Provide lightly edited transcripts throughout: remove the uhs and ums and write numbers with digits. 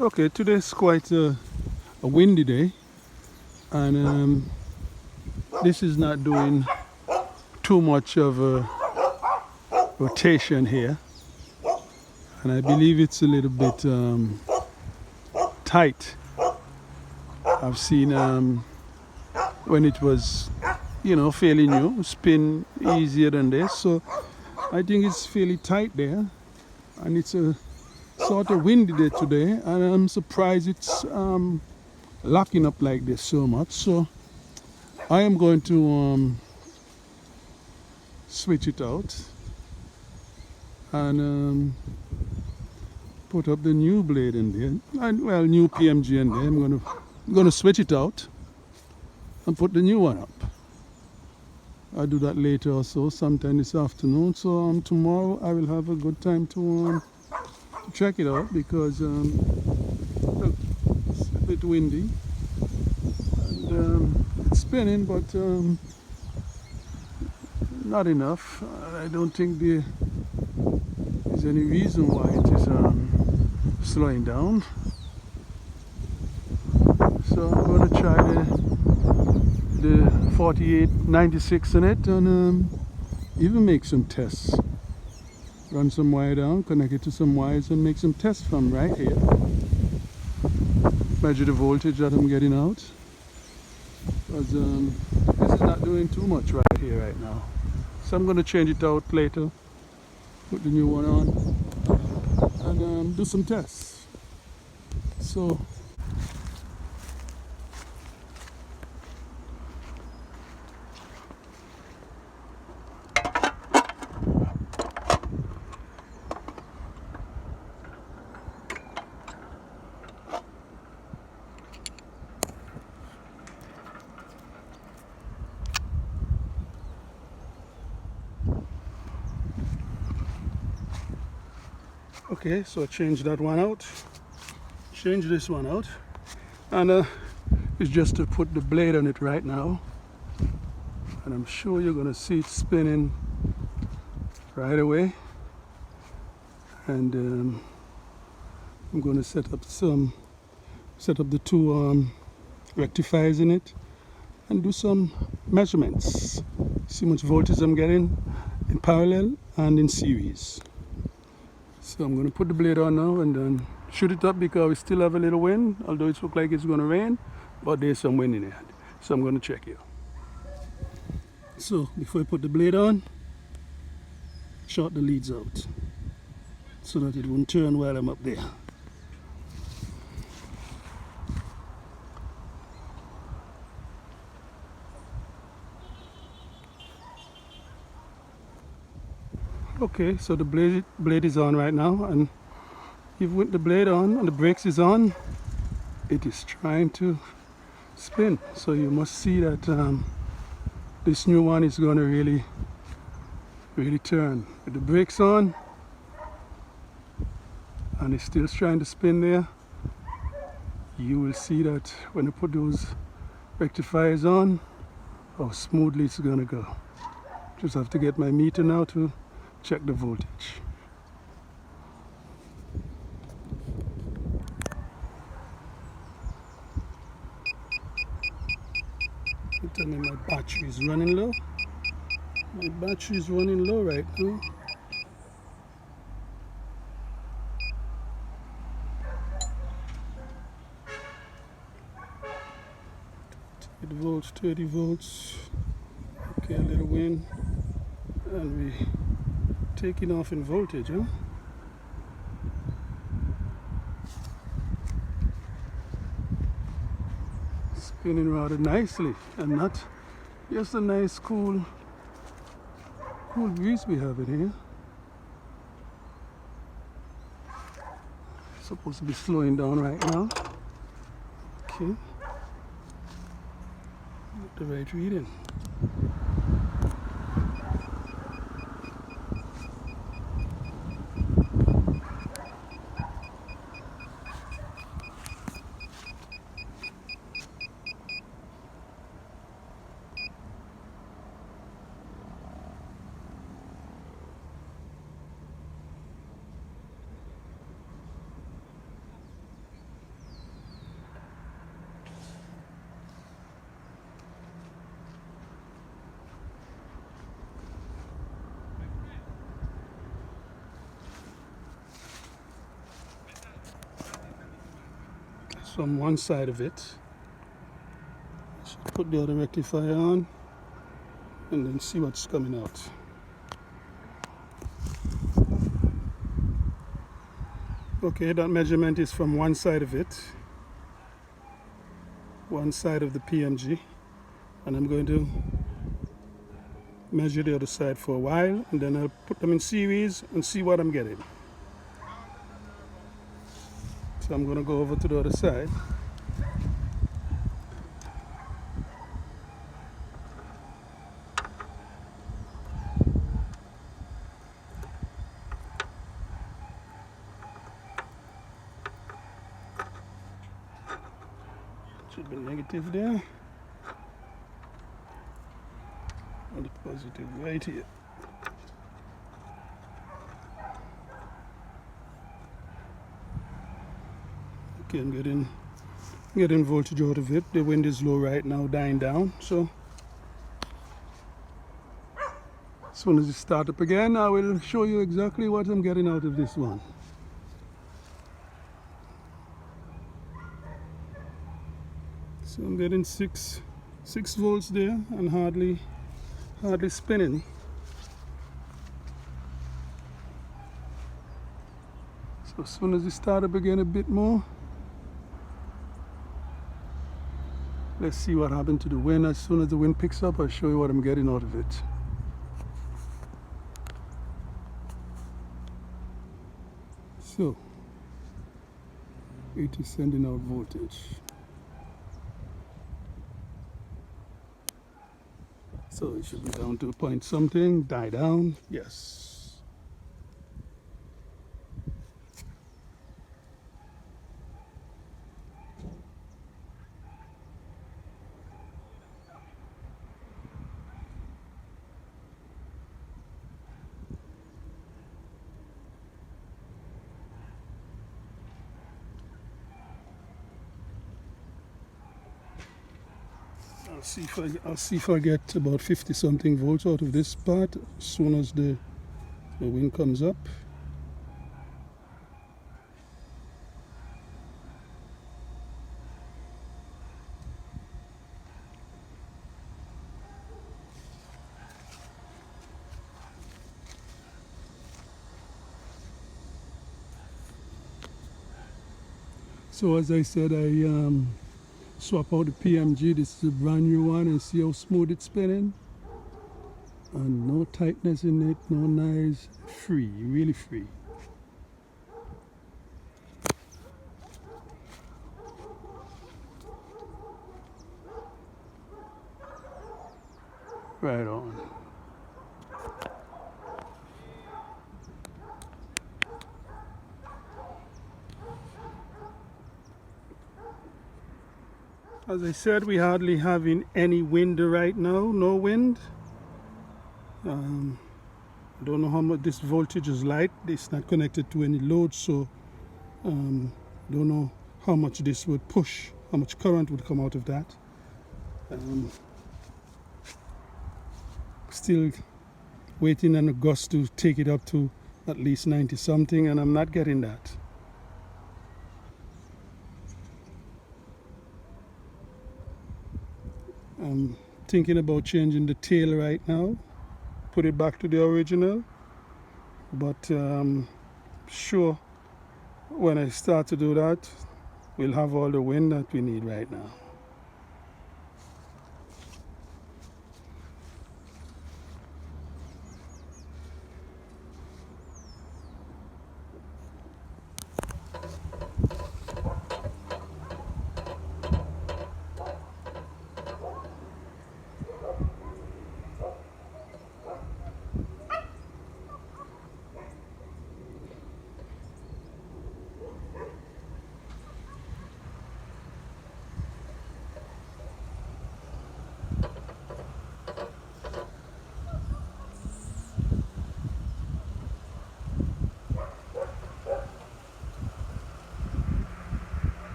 Okay, today's quite a windy day, and this is not doing too much of a rotation here, and I believe it's a little bit tight. I've seen when it was, fairly new, spin easier than this, so I think it's fairly tight there, and it's a sort of windy day today, and I'm surprised it's locking up like this so much. So I am going to switch it out and put up the new blade in there, and well, new PMG in there. I'm gonna switch it out and put the new one up. I'll do that later or so, sometime this afternoon. So tomorrow I will have a good time to check it out, because look, it's a bit windy and it's spinning, but not enough. I don't think there's any reason why it is slowing down. So I'm going to try the 4896 in it, and even make some tests. Run some wire down, connect it to some wires, and make some tests from right here. Measure the voltage that I'm getting out, because this is not doing too much right here right now. So I'm going to change it out later, put the new one on, and do some tests. So okay, so I changed that one out, change this one out, and it's just to put the blade on it right now, and I'm sure you're gonna see it spinning right away. And I'm gonna set up the two rectifiers in it and do some measurements, see how much voltage I'm getting in parallel and in series. So I'm going to put the blade on now and then shoot it up, because we still have a little wind, although it looks like it's going to rain, but there's some wind in it. So I'm going to check here. So before I put the blade on, short the leads out so that it won't turn while I'm up there. Okay, so the blade is on right now, and even with the blade on and the brakes is on, it is trying to spin. So you must see that this new one is going to really turn. With the brakes on and it's still trying to spin there, you will see that when I put those rectifiers on, how smoothly it's going to go. Just have to get my meter now to check the voltage. Tell me my battery is running low. My battery is running low right now. Volts, 30 volts. Okay, a little wind, and we taking off in voltage, huh? Spinning rather nicely, and not just a nice cool breeze we have in here. Supposed to be slowing down right now. Okay, get the right reading. from one side of it. Should put the other rectifier on and then see what's coming out. Okay, that measurement is from one side of it, one side of the PMG, and I'm going to measure the other side for a while, and then I'll put them in series and see what I'm getting. So I'm going to go over to the other side. Should be negative there, and the positive right here. Okay, I'm getting voltage out of it. The wind is low right now, dying down. So as soon as it starts up again, I will show you exactly what I'm getting out of this one. So I'm getting 6 volts there and hardly spinning. So as soon as it starts up again a bit more, let's see what happened to the wind. As soon as the wind picks up, I'll show you what I'm getting out of it. So it is sending out voltage. So it should be down to a point something, die down, yes. I'll see if I get about 50 something volts out of this part as soon as the wind comes up. So as I said, I swap out the PMG. This is a brand new one, and see how smooth it's spinning, and no tightness in it, no noise, free, really free. Right on. As I said, we hardly having any wind right now, no wind. I don't know how much this voltage is light. It's not connected to any load, so don't know how much this would push, how much current would come out of that. Still waiting on a gust to take it up to at least 90 something, and I'm not getting that. I'm thinking about changing the tail right now, put it back to the original, but sure when I start to do that, we'll have all the wind that we need right now.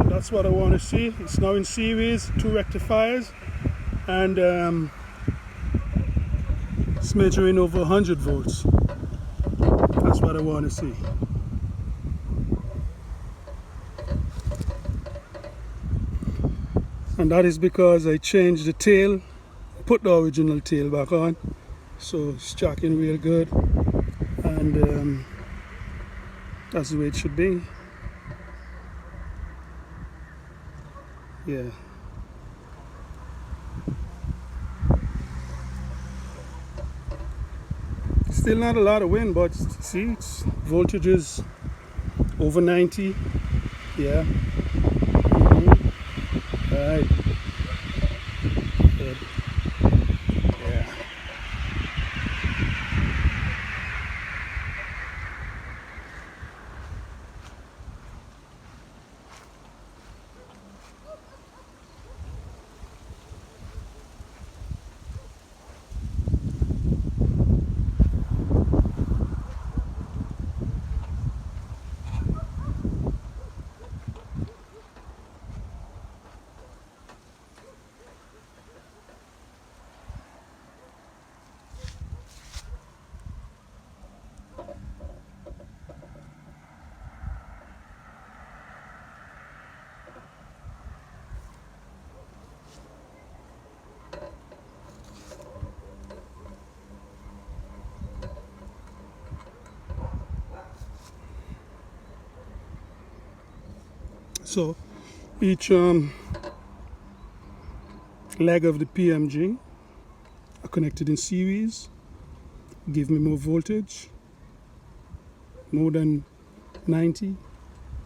That's what I want to see. It's now in series, 2 rectifiers, and it's measuring over 100 volts. That's what I want to see. and that is because I changed the tail, put the original tail back on, so it's tracking real good, and that's the way it should be. Yeah. Still not a lot of wind, but see, it's voltage is over 90. Yeah. Right. Good. Yeah. So each leg of the PMG are connected in series, give me more voltage, more than 90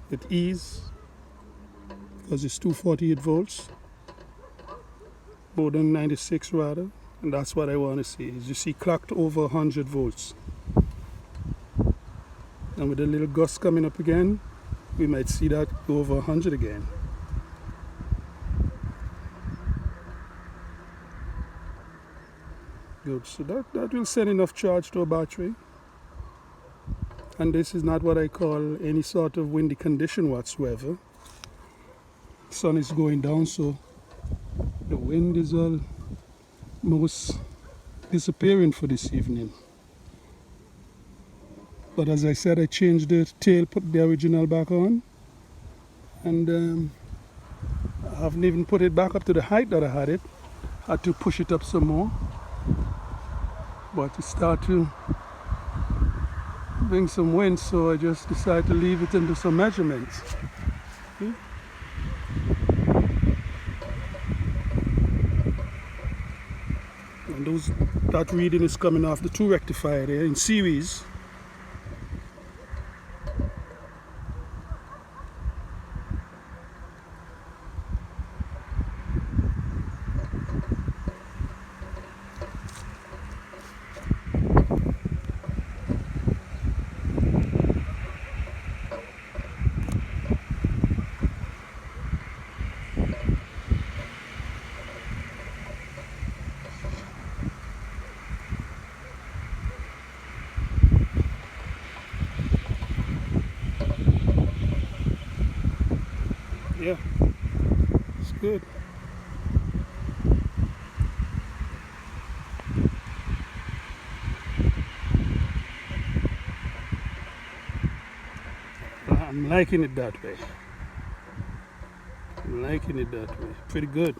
at ease, because it's 248 volts, more than 96 rather, and that's what I want to see. Is you see clocked over 100 volts, and with a little gust coming up again, we might see that go over 100 again. Good, so that will send enough charge to a battery. And this is not what I call any sort of windy condition whatsoever. Sun is going down, so the wind is almost disappearing for this evening. But as I said, I changed the tail, put the original back on, and I haven't even put it back up to the height that I had it. Had to push it up some more, but it started to bring some wind, so I just decided to leave it and do some measurements. Okay. And that reading is coming off the 2 rectifier there in series. Yeah, it's good. I'm liking it that way. I'm liking it that way. Pretty good.